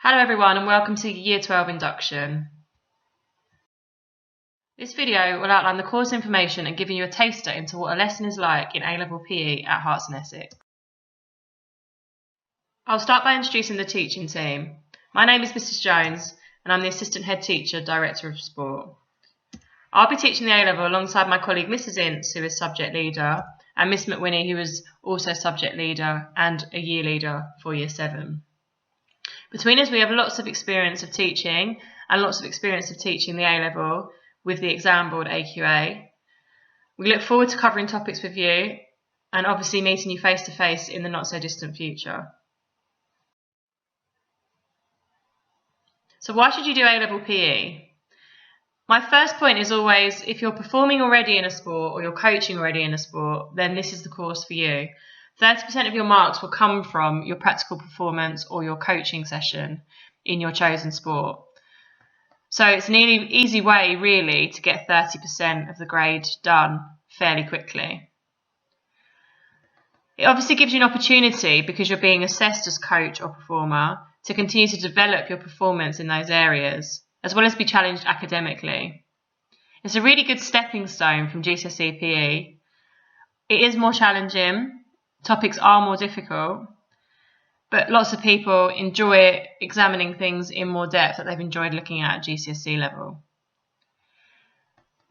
Hello everyone and welcome to Year 12 Induction. This video will outline the course information and giving you a taster into what a lesson is like in A-level PE at Herts and Essex. I'll start by introducing the teaching team. My name is Mrs Jones and I'm the Assistant Head Teacher, Director of Sport. I'll be teaching the A-level alongside my colleague Mrs Ince, who is Subject Leader, and Miss McWhinney, who is also Subject Leader and a Year Leader for Year 7. Between us we have lots of experience of teaching and lots of experience of teaching the A-level with the exam board AQA. We look forward to covering topics with you and obviously meeting you face to face in the not so distant future. So why should you do A-level PE? My first point is always, if you're performing already in a sport or you're coaching already in a sport, then this is the course for you. 30% of your marks will come from your practical performance or your coaching session in your chosen sport. So it's an easy way really to get 30% of the grade done fairly quickly. It obviously gives you an opportunity, because you're being assessed as coach or performer, to continue to develop your performance in those areas, as well as be challenged academically. It's a really good stepping stone from GCSE PE. It is more challenging. Topics are more difficult, but lots of people enjoy examining things in more depth that they've enjoyed looking at GCSE level.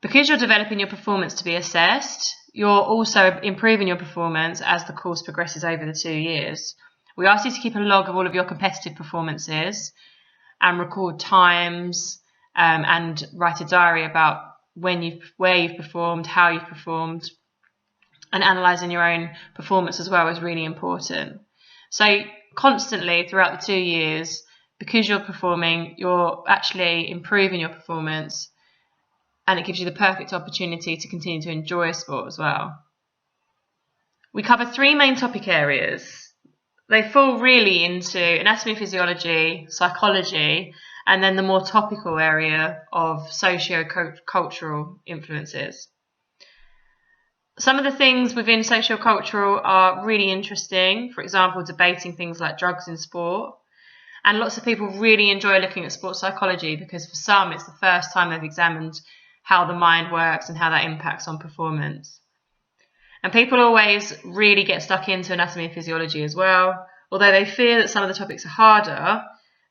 Because you're developing your performance to be assessed, you're also improving your performance as the course progresses over the 2 years. We ask you to keep a log of all of your competitive performances and record times and write a diary about where you've performed, how you've performed, and analysing your own performance as well is really important. So constantly throughout the 2 years, because you're performing, you're actually improving your performance, and it gives you the perfect opportunity to continue to enjoy sport as well. We cover 3 main topic areas. They fall really into anatomy, physiology, psychology, and then the more topical area of socio-cultural influences. Some of the things within socio-cultural are really interesting, for example, debating things like drugs in sport. And lots of people really enjoy looking at sports psychology because for some it's the first time they've examined how the mind works and how that impacts on performance. And people always really get stuck into anatomy and physiology as well. Although they fear that some of the topics are harder,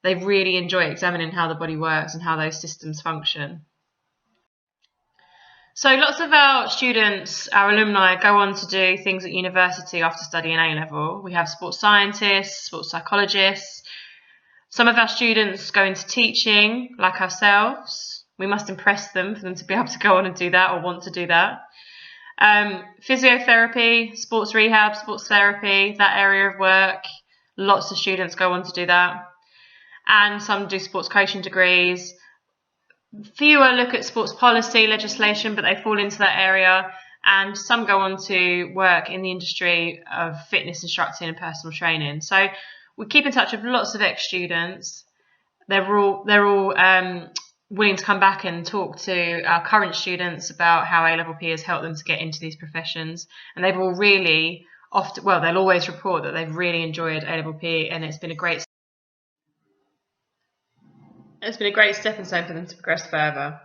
they really enjoy examining how the body works and how those systems function. So lots of our students, our alumni, go on to do things at university after studying A-level. We have sports scientists, sports psychologists. Some of our students go into teaching, like ourselves. We must impress them for them to be able to go on and do that or want to do that. Physiotherapy, sports rehab, sports therapy, that area of work. Lots of students go on to do that. And some do sports coaching degrees. Fewer look at sports policy legislation, but they fall into that area, and some go on to work in the industry of fitness instructing and personal training. So we keep in touch with lots of ex-students. They're all willing to come back and talk to our current students about how A-level PE has helped them to get into these professions, and they've all really they'll always report that they've really enjoyed A-level PE, and it's been a great stepping stone for them to progress further.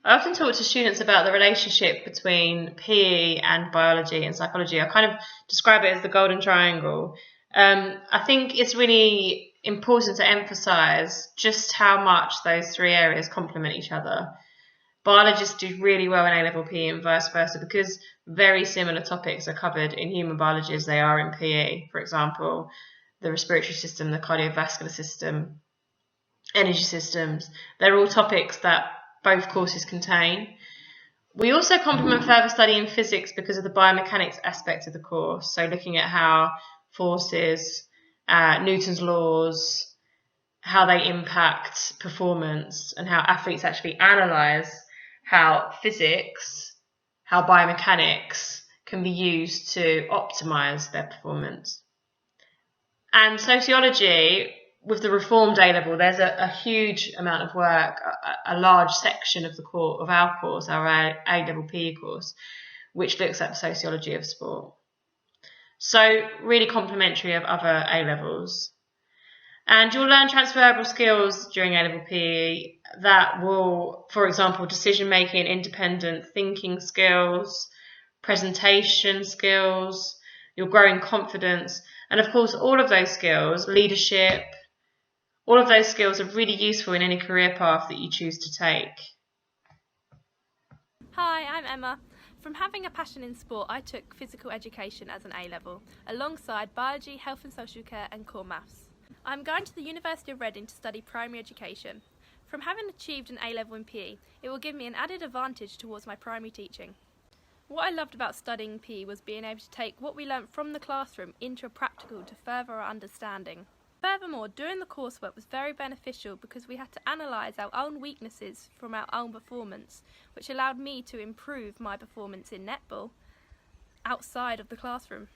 I often talk to students about the relationship between PE and biology and psychology. I kind of describe it as the golden triangle. I think it's really important to emphasise just how much those 3 areas complement each other. Biologists do really well in A-level PE and vice versa because very similar topics are covered in human biology as they are in PE. For example, the respiratory system, the cardiovascular system, energy systems. They're all topics that both courses contain. We also complement further study in physics because of the biomechanics aspect of the course. So looking at how forces, Newton's laws, how they impact performance, and how athletes actually analyse how physics, how biomechanics can be used to optimise their performance. And sociology, with the reformed A-level, there's a huge amount of work, a large section of our course, our A-level PE course, which looks at the sociology of sport. So really complementary of other A-levels. And you'll learn transferable skills during A-level PE that will, for example, decision-making, independent thinking skills, presentation skills, you'll grow in confidence, and of course all of those skills, leadership, all of those skills are really useful in any career path that you choose to take. Hi, I'm Emma. From having a passion in sport, I took physical education as an A-level, alongside biology, health and social care and core maths. I'm going to the University of Reading to study primary education. From having achieved an A-level in PE, it will give me an added advantage towards my primary teaching. What I loved about studying PE was being able to take what we learnt from the classroom into a practical to further our understanding. Furthermore, doing the coursework was very beneficial because we had to analyse our own weaknesses from our own performance, which allowed me to improve my performance in netball outside of the classroom.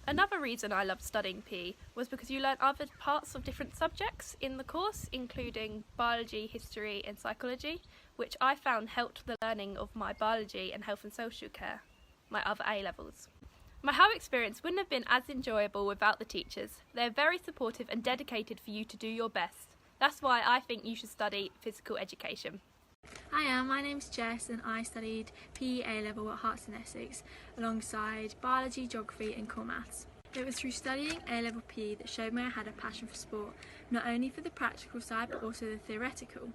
Another reason I loved studying PE was because you learn other parts of different subjects in the course, including biology, history and psychology, which I found helped the learning of my biology and health and social care, my other A-levels. My whole experience wouldn't have been as enjoyable without the teachers. They're very supportive and dedicated for you to do your best. That's why I think you should study physical education. Hiya, my name's Jess and I studied PE A-level at Herts in Essex alongside biology, geography and core maths. It was through studying A-level PE that showed me I had a passion for sport, not only for the practical side but also the theoretical.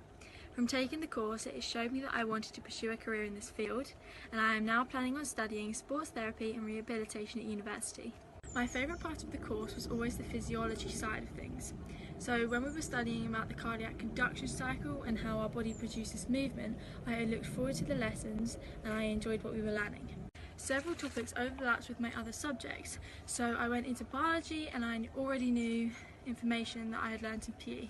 From taking the course, it showed me that I wanted to pursue a career in this field, and I am now planning on studying sports therapy and rehabilitation at university. My favourite part of the course was always the physiology side of things. So when we were studying about the cardiac induction cycle and how our body produces movement, I looked forward to the lessons and I enjoyed what we were learning. Several topics overlapped with my other subjects, so I went into biology and I already knew information that I had learned in PE.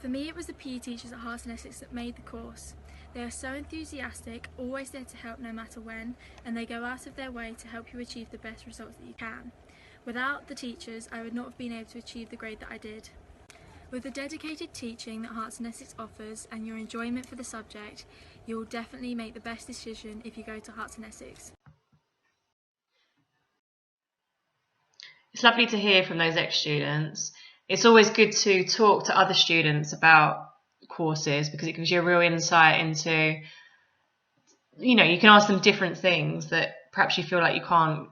For me, it was the PE teachers at Herts and Essex that made the course. They are so enthusiastic, always there to help no matter when, and they go out of their way to help you achieve the best results that you can. Without the teachers, I would not have been able to achieve the grade that I did. With the dedicated teaching that Herts and Essex offers and your enjoyment for the subject, you will definitely make the best decision if you go to Herts and Essex. It's lovely to hear from those ex-students. It's always good to talk to other students about courses because it gives you a real insight into, you can ask them different things that perhaps you feel like you can't,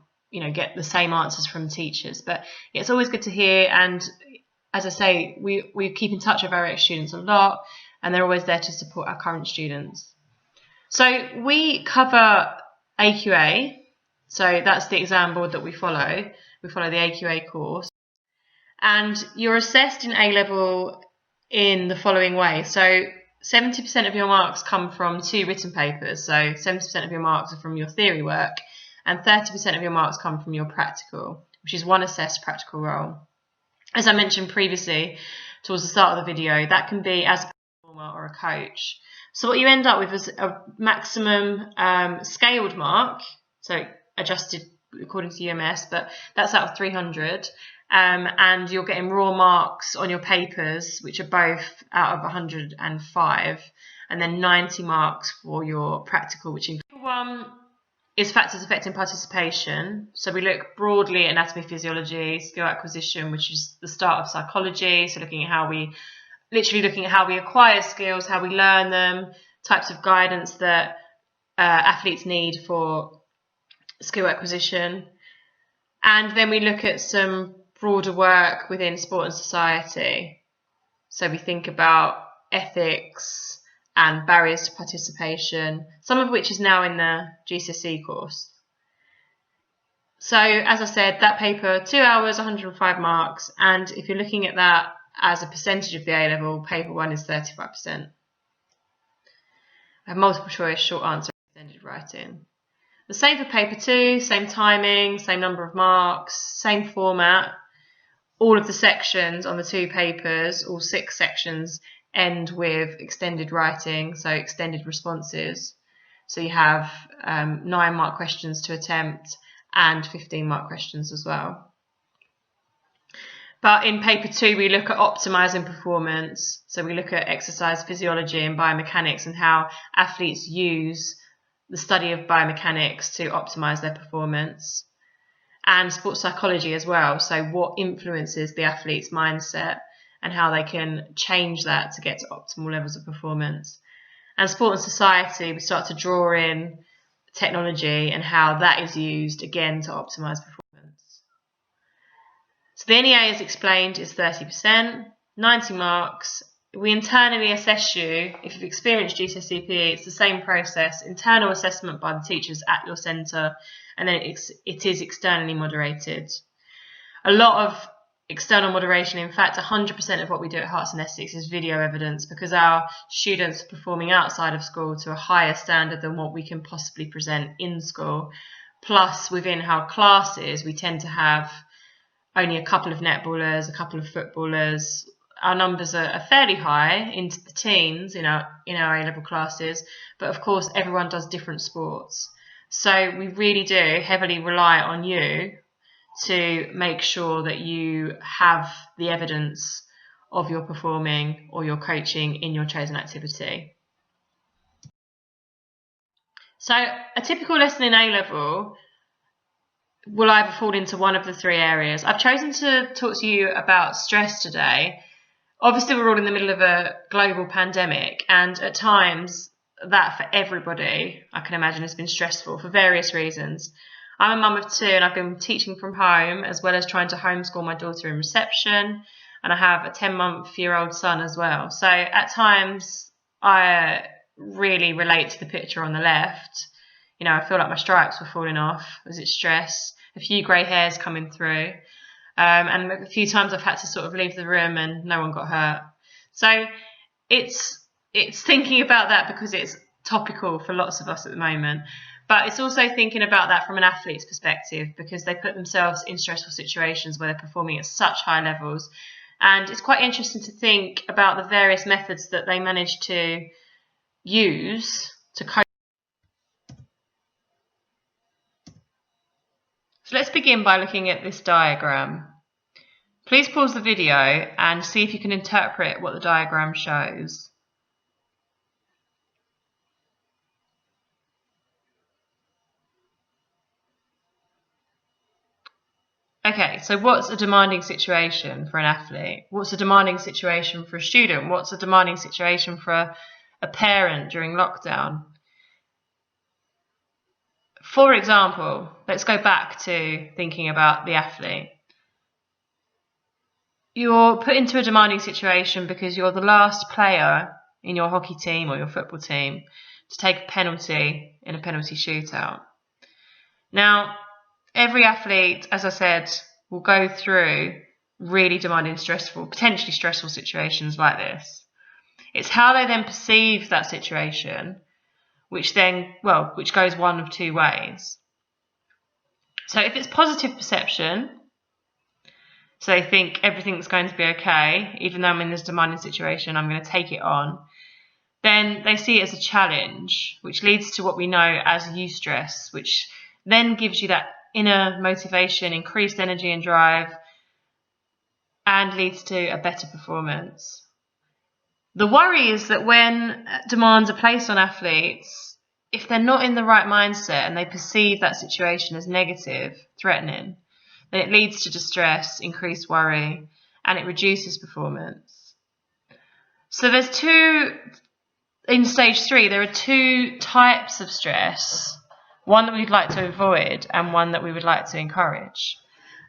get the same answers from teachers. But it's always good to hear, and as I say, we keep in touch with our ex-students a lot, and they're always there to support our current students. So we cover AQA, so that's the exam board that we follow. We follow the AQA course. And you're assessed in A-level in the following way. So 70% of your marks come from 2 written papers. So 70% of your marks are from your theory work and 30% of your marks come from your practical, which is one assessed practical role. As I mentioned previously, towards the start of the video, that can be as a performer or a coach. So what you end up with is a maximum scaled mark, so adjusted according to UMS, but that's out of 300. And you're getting raw marks on your papers, which are both out of 105, and then 90 marks for your practical, which one is factors affecting participation. So we look broadly at anatomy, physiology, skill acquisition, which is the start of psychology. So looking at how we acquire skills, how we learn them, types of guidance that athletes need for skill acquisition. And then we look at some broader work within sport and society. So we think about ethics and barriers to participation, some of which is now in the GCSE course. So as I said, that paper, 2 hours, 105 marks, and if you're looking at that as a percentage of the A-level, paper 1 is 35%. I have multiple choice, short answer, extended writing. The same for paper 2, same timing, same number of marks, same format. All of the sections on the 2 papers, all 6 sections, end with extended writing, so extended responses. So you have 9-mark questions to attempt and 15-mark questions as well. But in paper 2, we look at optimising performance. So we look at exercise physiology and biomechanics and how athletes use the study of biomechanics to optimise their performance. and sports psychology as well. So what influences the athlete's mindset and how they can change that to get to optimal levels of performance. And sport and society, we start to draw in technology and how that is used again to optimize performance. So the NEA, as explained, is 30%, 90 marks. We internally assess you. If you've experienced GCSE-PE, it's the same process, internal assessment by the teachers at your centre, and then it is externally moderated. A lot of external moderation, in fact 100% of what we do at Herts and Essex is video evidence, because our students are performing outside of school to a higher standard than what we can possibly present in school. Plus, within our classes, we tend to have only a couple of netballers, a couple of footballers. Our numbers are fairly high, into the teens in our A-level classes, but of course everyone does different sports. So we really do heavily rely on you to make sure that you have the evidence of your performing or your coaching in your chosen activity. So a typical lesson in A-level will either fall into one of the three areas. I've chosen to talk to you about stress today. Obviously, we're all in the middle of a global pandemic, and at times that for everybody, I can imagine, has been stressful for various reasons. I'm a mum of two, and I've been teaching from home as well as trying to homeschool my daughter in reception, and I have a 10-month-year-old son as well. So at times I really relate to the picture on the left. You know, I feel like my stripes were falling off. Was it stress? A few grey hairs coming through. And a few times I've had to sort of leave the room and no one got hurt. So it's thinking about that because it's topical for lots of us at the moment. But it's also thinking about that from an athlete's perspective, because they put themselves in stressful situations where they're performing at such high levels. And it's quite interesting to think about the various methods that they manage to use to cope. So let's begin by looking at this diagram. Please pause the video and see if you can interpret what the diagram shows. Okay, so what's a demanding situation for an athlete? What's a demanding situation for a student? What's a demanding situation for a parent during lockdown? For example, let's go back to thinking about the athlete. You're put into a demanding situation because you're the last player in your hockey team or your football team to take a penalty in a penalty shootout. Now, every athlete, as I said, will go through really demanding, potentially stressful situations like this. It's how they then perceive that situation which goes one of two ways. So if it's positive perception, so they think everything's going to be okay, even though I'm in this demanding situation, I'm going to take it on, then they see it as a challenge, which leads to what we know as eustress, which then gives you that inner motivation, increased energy and drive, and leads to a better performance. The worry is that when demands are placed on athletes, if they're not in the right mindset and they perceive that situation as negative, threatening, then it leads to distress, increased worry, and it reduces performance. So in stage 3, there are two types of stress, one that we'd like to avoid and one that we would like to encourage.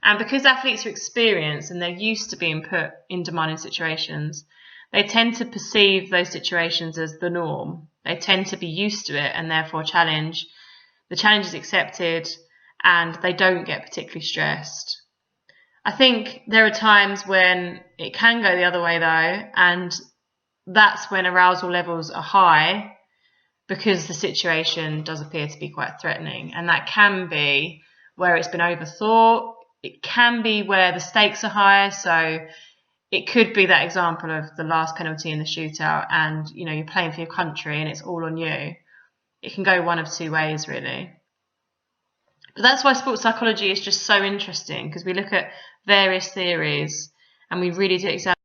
And because athletes are experienced and they're used to being put in demanding situations, they tend to perceive those situations as the norm. They tend to be used to it and therefore the challenge is accepted and they don't get particularly stressed. I think there are times when it can go the other way though, and that's when arousal levels are high because the situation does appear to be quite threatening. And that can be where it's been overthought. It can be where the stakes are higher. So it could be that example of the last penalty in the shootout and, you know, you're playing for your country and it's all on you. It can go one of two ways, really. But that's why sports psychology is just so interesting, because we look at various theories and we really do examine.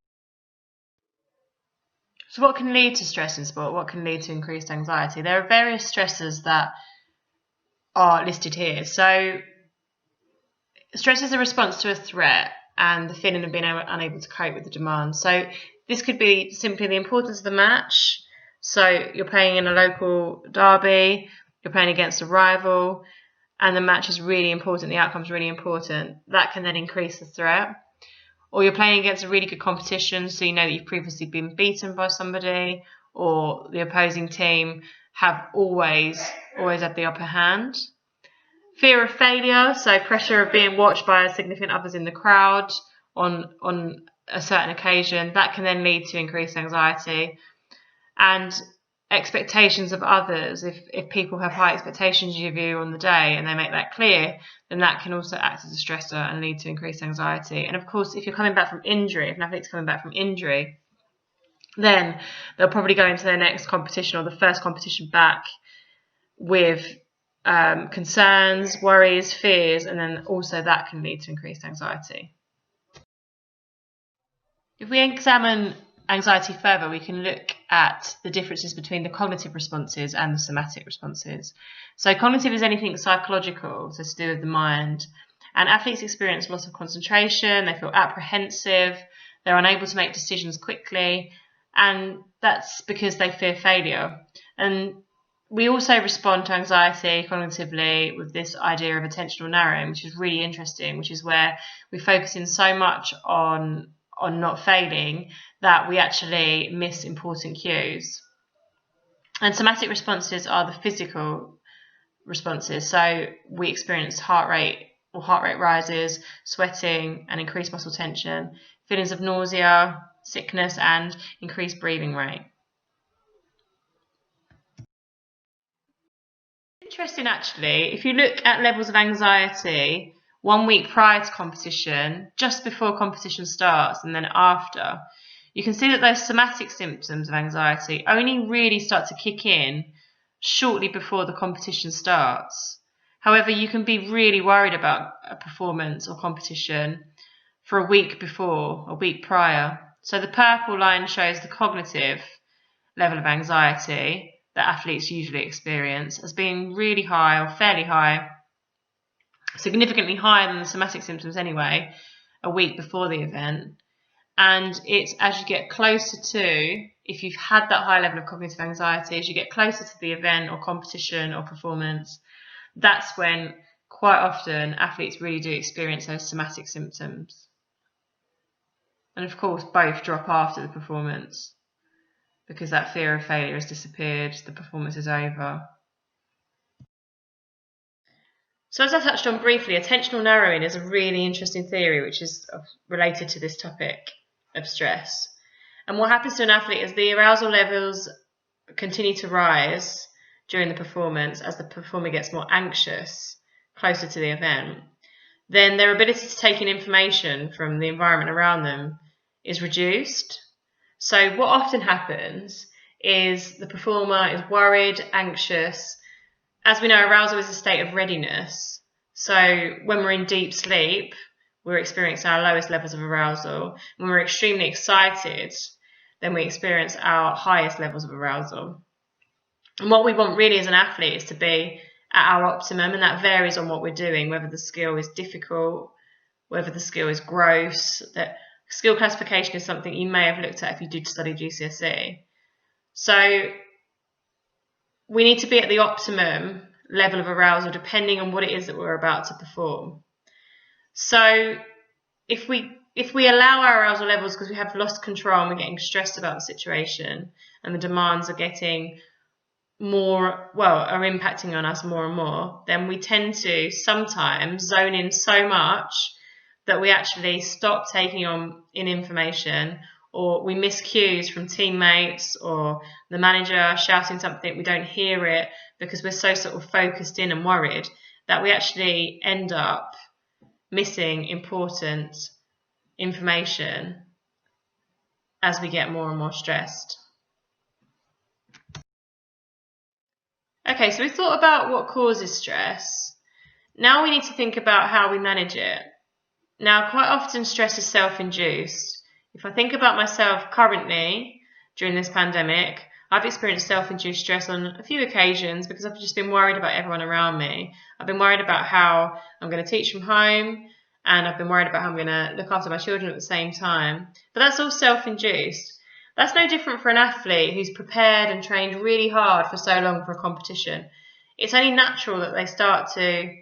So what can lead to stress in sport? What can lead to increased anxiety? There are various stressors that are listed here. So Stress is a response to a threat and the feeling of being unable to cope with the demand. So this could be simply the importance of the match. So you're playing in a local derby, you're playing against a rival, and the match is really important, the outcome is really important. That can then increase the threat. Or you're playing against a really good competition, so you know that you've previously been beaten by somebody, or the opposing team have always had the upper hand. Fear of failure, so pressure of being watched by significant others in the crowd on a certain occasion, that can then lead to increased anxiety. And expectations of others, if people have high expectations of you on the day and they make that clear, then that can also act as a stressor and lead to increased anxiety. And of course, if you're coming back from injury, if an athlete's coming back from injury, then they'll probably go into their next competition or the first competition back with concerns, worries, fears, and then also that can lead to increased anxiety. If we examine anxiety further, we can look at the differences between the cognitive responses and the somatic responses. So cognitive is anything psychological, so to do with the mind, and athletes experience loss of concentration, they feel apprehensive, they're unable to make decisions quickly, and that's because they fear failure. And we also respond to anxiety cognitively with this idea of attentional narrowing, which is really interesting, which is where we focus in so much on not failing that we actually miss important cues. And somatic responses are the physical responses. So we experience heart rate rises, sweating and increased muscle tension, feelings of nausea, sickness and increased breathing rate. Interesting actually, if you look at levels of anxiety 1 week prior to competition, just before competition starts and then after, you can see that those somatic symptoms of anxiety only really start to kick in shortly before the competition starts. However, you can be really worried about a performance or competition for a week before, a week prior. So the purple line shows the cognitive level of anxiety that athletes usually experience as being really high or fairly high, significantly higher than the somatic symptoms anyway, a week before the event. And it's as you get closer to, if you've had that high level of cognitive anxiety, as you get closer to the event or competition or performance, that's when quite often athletes really do experience those somatic symptoms. And of course, both drop after the performance because that fear of failure has disappeared, the performance is over. So as I touched on briefly, attentional narrowing is a really interesting theory which is related to this topic of stress. And what happens to an athlete is the arousal levels continue to rise during the performance as the performer gets more anxious closer to the event. Then their ability to take in information from the environment around them is reduced. So what often happens is the performer is worried, anxious. As we know, arousal is a state of readiness. So when we're in deep sleep, we're experiencing our lowest levels of arousal. When we're extremely excited, then we experience our highest levels of arousal. And what we want really as an athlete is to be at our optimum, and that varies on what we're doing, whether the skill is difficult, whether the skill is gross. That skill classification is something you may have looked at if you did study GCSE. So we need to be at the optimum level of arousal depending on what it is that we're about to perform. So if we allow our arousal levels because we have lost control and we're getting stressed about the situation and the demands are getting are impacting on us more and more, then we tend to sometimes zone in so much that we actually stop taking in information, or we miss cues from teammates or the manager shouting something, we don't hear it because we're so sort of focused in and worried that we actually end up missing important information as we get more and more stressed. Okay, so we thought about what causes stress. Now we need to think about how we manage it. Now, quite often stress is self-induced. If I think about myself currently during this pandemic, I've experienced self-induced stress on a few occasions because I've just been worried about everyone around me. I've been worried about how I'm going to teach from home. and I've been worried about how I'm going to look after my children at the same time. But that's all self-induced. That's no different for an athlete who's prepared and trained really hard for so long for a competition. It's only natural that they start to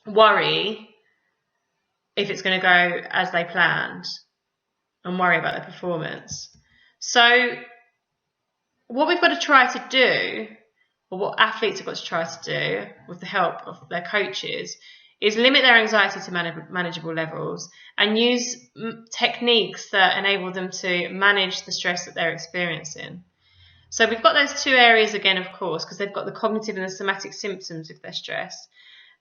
worry if it's going to go as they planned and worry about their performance. So what we've got to try to do, or what athletes have got to try to do with the help of their coaches, is limit their anxiety to manageable levels and use techniques that enable them to manage the stress that they're experiencing. So we've got those two areas again, of course, because they've got the cognitive and the somatic symptoms of their stress.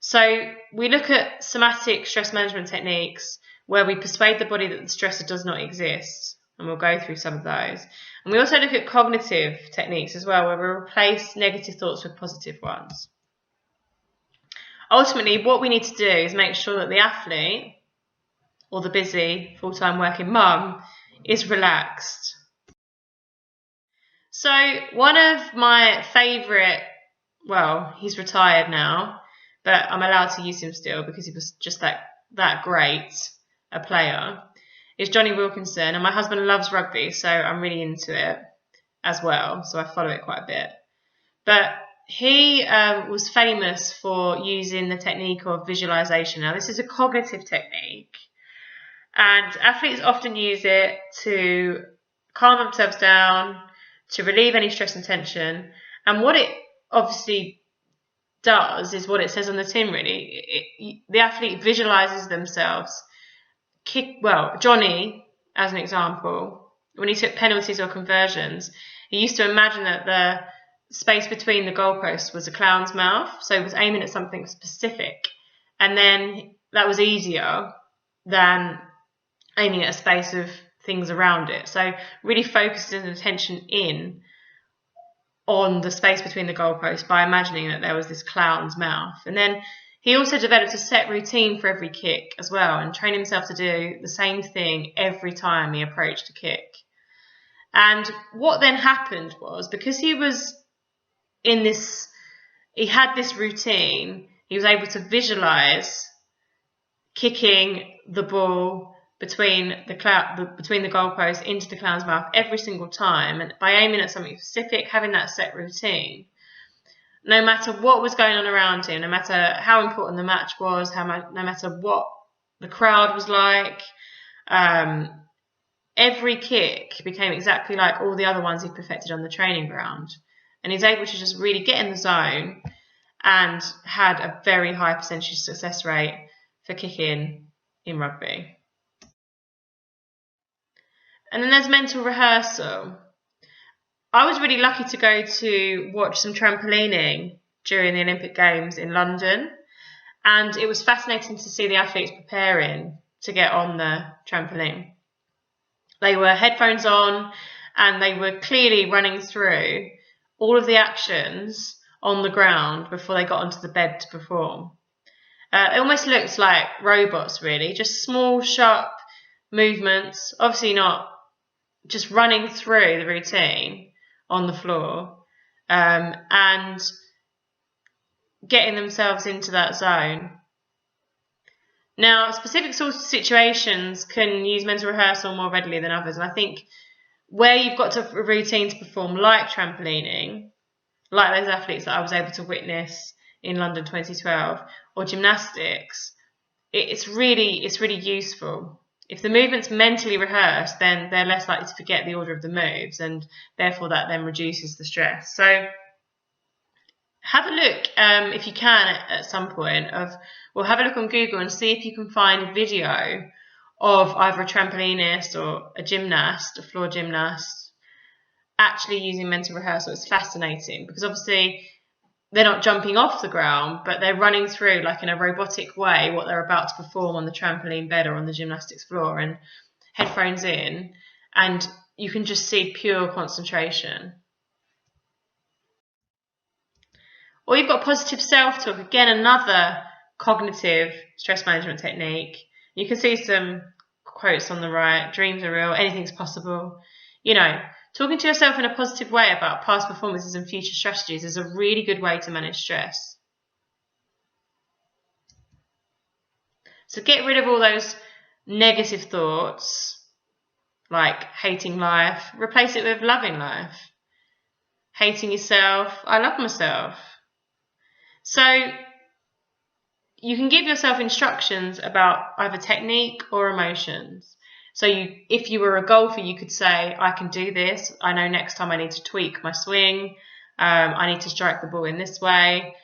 So we look at somatic stress management techniques where we persuade the body that the stressor does not exist, and we'll go through some of those. And we also look at cognitive techniques as well, where we replace negative thoughts with positive ones. Ultimately, what we need to do is make sure that the athlete, or the busy full-time working mum, is relaxed. So one of my favourite, well, he's retired now, but I'm allowed to use him still because he was just that great a player, is Johnny Wilkinson. And my husband loves rugby, so I'm really into it as well, so I follow it quite a bit. But he was famous for using the technique of visualization. Now, this is a cognitive technique, and athletes often use it to calm themselves down, to relieve any stress and tension. And what it obviously does is what it says on the tin, really. The athlete visualizes themselves Johnny, as an example, when he took penalties or conversions, he used to imagine that the space between the goalposts was a clown's mouth, so he was aiming at something specific, and then that was easier than aiming at a space of things around it. So really focusing attention in on the space between the goalposts by imagining that there was this clown's mouth. And then he also developed a set routine for every kick as well, and trained himself to do the same thing every time he approached a kick. And what then happened was, because he had this routine, he was able to visualize kicking the ball between the goalposts into the clown's mouth every single time, and by aiming at something specific, having that set routine, no matter what was going on around him, no matter how important the match was, no matter what the crowd was like, every kick became exactly like all the other ones he perfected on the training ground. And he's able to just really get in the zone, and had a very high percentage success rate for kicking in rugby. And then there's mental rehearsal. I was really lucky to go to watch some trampolining during the Olympic Games in London, and it was fascinating to see the athletes preparing to get on the trampoline. They were headphones on, and they were clearly running through all of the actions on the ground before they got onto the bed to perform. It almost looked like robots, really, just small, sharp movements, obviously not just running through the routine on the floor, and getting themselves into that zone. Now, specific sorts of situations can use mental rehearsal more readily than others, and I think where you've got a routine to perform, like trampolining, like those athletes that I was able to witness in London 2012, or gymnastics, it's really useful. If the movement's mentally rehearsed, then they're less likely to forget the order of the moves, and therefore that then reduces the stress. So have a look, if you can, at some point, have a look on Google and see if you can find a video of either a trampolinist or a gymnast, a floor gymnast, actually using mental rehearsal. It's fascinating, because obviously they're not jumping off the ground, but they're running through, like in a robotic way, what they're about to perform on the trampoline bed or on the gymnastics floor, and headphones in, and you can just see pure concentration. Or you've got positive self-talk, again, another cognitive stress management technique. You can see some quotes on the right: dreams are real, anything's possible. Talking to yourself in a positive way about past performances and future strategies is a really good way to manage stress. So get rid of all those negative thoughts, like hating life. Replace it with loving life. Hating yourself, I love myself. So you can give yourself instructions about either technique or emotions. So if you were a golfer, you could say, I can do this. I know next time I need to tweak my swing. I need to strike the ball in this way.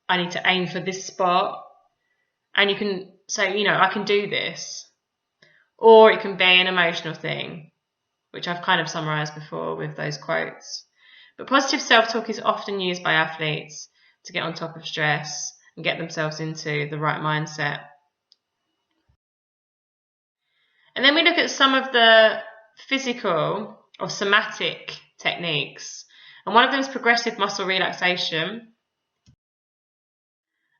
I need to aim for this spot. And you can say, I can do this. Or it can be an emotional thing, which I've kind of summarised before with those quotes. But positive self-talk is often used by athletes to get on top of stress and get themselves into the right mindset. And then we look at some of the physical or somatic techniques. And one of them is progressive muscle relaxation.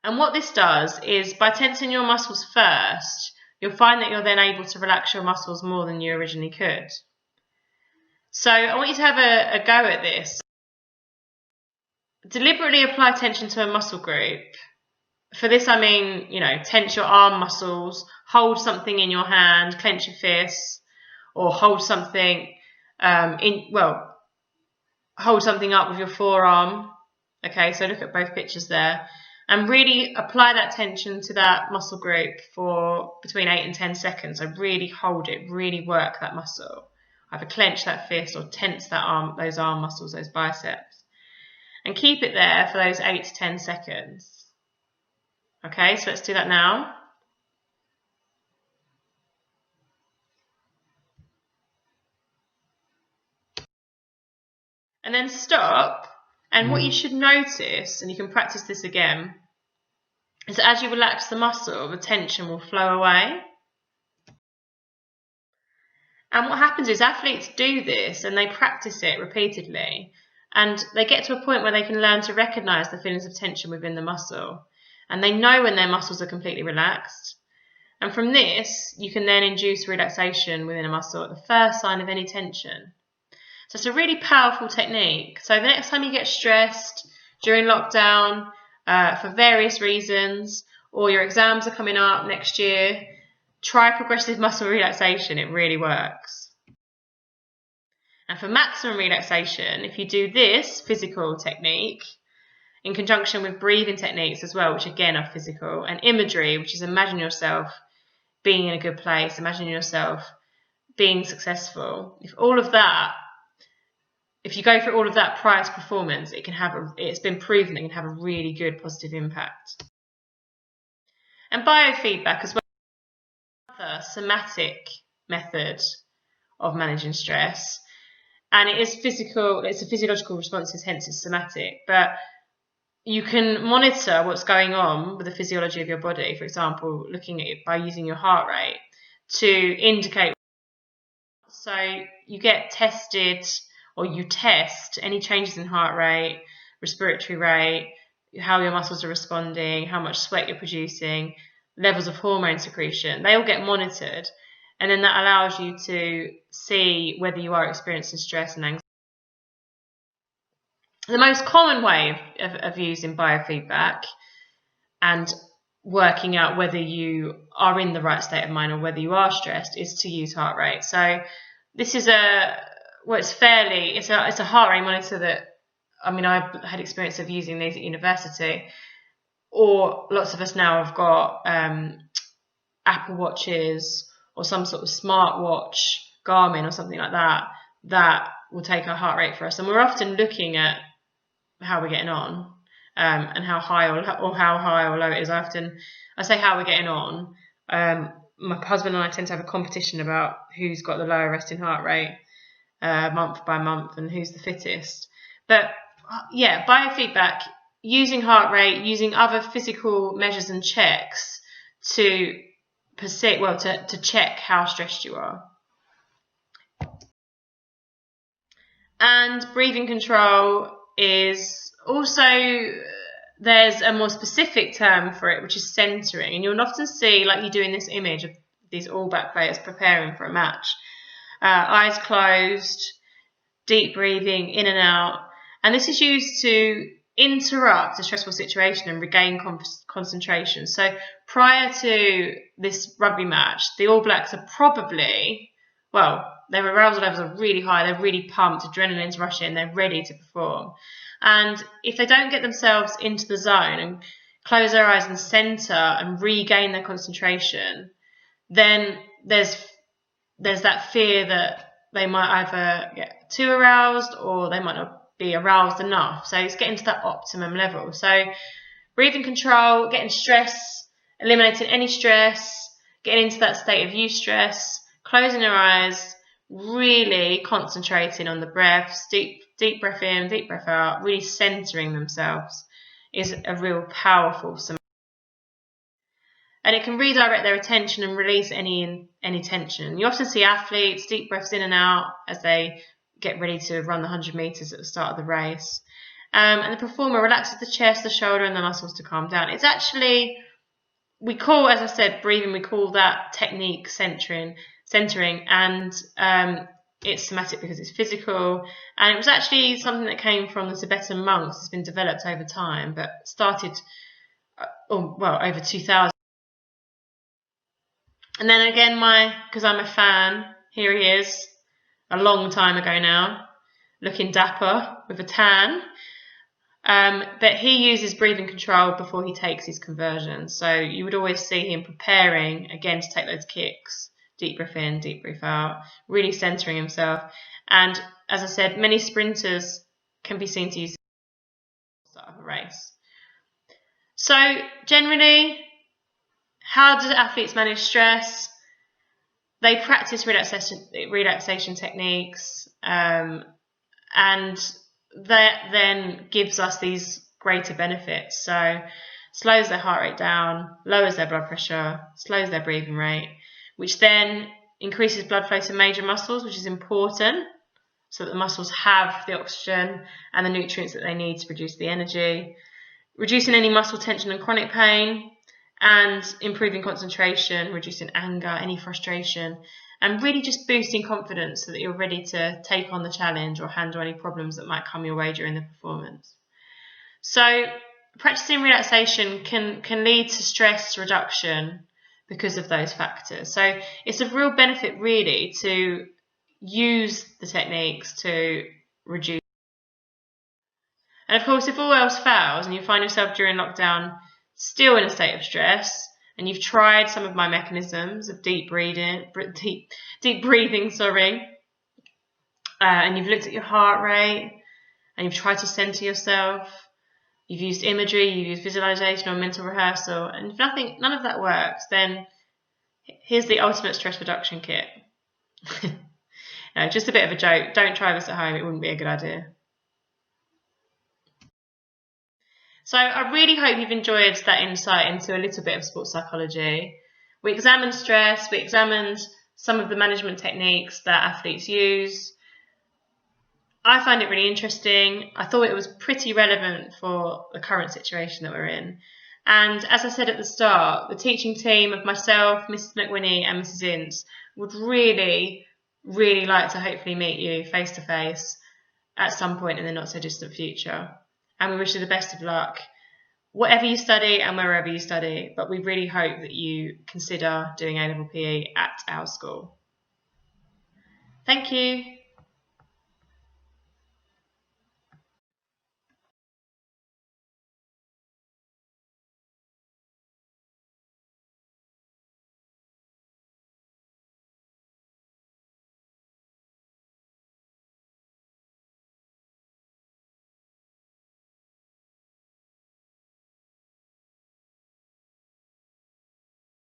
And what this does is by tensing your muscles first, you'll find that you're then able to relax your muscles more than you originally could. So I want you to have a go at this. Deliberately apply tension to a muscle group. For this, I mean, tense your arm muscles, hold something in your hand, clench your fists, or hold something hold something up with your forearm. Okay, so look at both pictures there. And really apply that tension to that muscle group for between 8 and 10 seconds. So really hold it, really work that muscle. Either clench that fist or tense that arm, those arm muscles, those biceps. And keep it there for those 8 to 10 seconds. Okay, so let's do that now. And then stop. And what you should notice, and you can practice this again, is that as you relax the muscle, the tension will flow away. And what happens is athletes do this and they practice it repeatedly. And they get to a point where they can learn to recognise the feelings of tension within the muscle. And they know when their muscles are completely relaxed. And from this, you can then induce relaxation within a muscle at the first sign of any tension. So it's a really powerful technique. So the next time you get stressed during lockdown for various reasons, or your exams are coming up next year, try progressive muscle relaxation. It really works. And for maximum relaxation, if you do this physical technique in conjunction with breathing techniques as well, which again are physical, and imagery, which is imagine yourself being in a good place, imagine yourself being successful. If you go through all of that prior to performance, it's been proven it can have a really good positive impact. And biofeedback as well, another somatic method of managing stress. And it is physical, it's a physiological response, hence it's somatic. But you can monitor what's going on with the physiology of your body, for example, looking at it by using your heart rate to indicate. So you get tested, or you test any changes in heart rate, respiratory rate, how your muscles are responding, how much sweat you're producing, levels of hormone secretion. They all get monitored, and then that allows you to see whether you are experiencing stress and anxiety. The most common way of using biofeedback and working out whether you are in the right state of mind or whether you are stressed is to use heart rate. So this is it's a heart rate monitor that, I've had experience of using these at university, or lots of us now have got Apple Watches or some sort of smartwatch, Garmin or something like that will take our heart rate for us. And we're often looking at how we're getting on and how high or how high or low it is. I say how we're getting on. My husband and I tend to have a competition about who's got the lower resting heart rate month by month and who's the fittest. But yeah, biofeedback, using heart rate, using other physical measures and checks to check how stressed you are. And breathing control is also, there's a more specific term for it, which is centering. And you'll often see, like you do in this image of these All Black players preparing for a match, eyes closed, deep breathing in and out. And this is used to interrupt a stressful situation and regain concentration. So prior to this rugby match, the All Blacks are probably, well, their arousal levels are really high, they're really pumped, adrenaline's rushing, they're ready to perform. And if they don't get themselves into the zone and close their eyes and centre and regain their concentration, then there's that fear that they might either get too aroused or they might not be aroused enough. So it's getting to that optimum level. So breathing control, getting stress, eliminating any stress, getting into that state of eustress, closing your eyes, really concentrating on the breaths, deep breath in, deep breath out, really centering themselves is a real powerful somatic. And it can redirect their attention and release any tension. You often see athletes deep breaths in and out as they get ready to run the 100 metres at the start of the race. And the performer relaxes the chest, the shoulder and the muscles to calm down. It's actually, we call, as I said, breathing, we call that technique centering, and it's somatic because it's physical. And it was actually something that came from the Tibetan monks. It's been developed over time, but started, over 2000. And then again, because I'm a fan, here he is, a long time ago now, looking dapper with a tan. But he uses breathing control before he takes his conversion. So you would always see him preparing, again, to take those kicks. Deep breath in, deep breath out, really centering himself. And as I said, many sprinters can be seen to use the start of a race. So generally, how do athletes manage stress? They practice relaxation techniques, and that then gives us these greater benefits. So slows their heart rate down, lowers their blood pressure, slows their breathing rate, which then increases blood flow to major muscles, which is important, so that the muscles have the oxygen and the nutrients that they need to produce the energy, reducing any muscle tension and chronic pain, and improving concentration, reducing anger, any frustration, and really just boosting confidence so that you're ready to take on the challenge or handle any problems that might come your way during the performance. So practicing relaxation can lead to stress reduction because of those factors. So it's a real benefit really to use the techniques to reduce. And of course, if all else fails and you find yourself during lockdown still in a state of stress, and you've tried some of my mechanisms of deep breathing, and you've looked at your heart rate, and you've tried to center yourself, you've used imagery, you've used visualization or mental rehearsal, and if none of that works, then here's the ultimate stress reduction kit. No, just a bit of a joke. Don't try this at home. It wouldn't be a good idea. So I really hope you've enjoyed that insight into a little bit of sports psychology. We examined stress, we examined some of the management techniques that athletes use. I find it really interesting. I thought it was pretty relevant for the current situation that we're in. And as I said at the start, the teaching team of myself, Mrs. McWhinney and Mrs. Ince would really, really like to hopefully meet you face to face at some point in the not so distant future. And we wish you the best of luck, whatever you study and wherever you study. But we really hope that you consider doing A-level PE at our school. Thank you.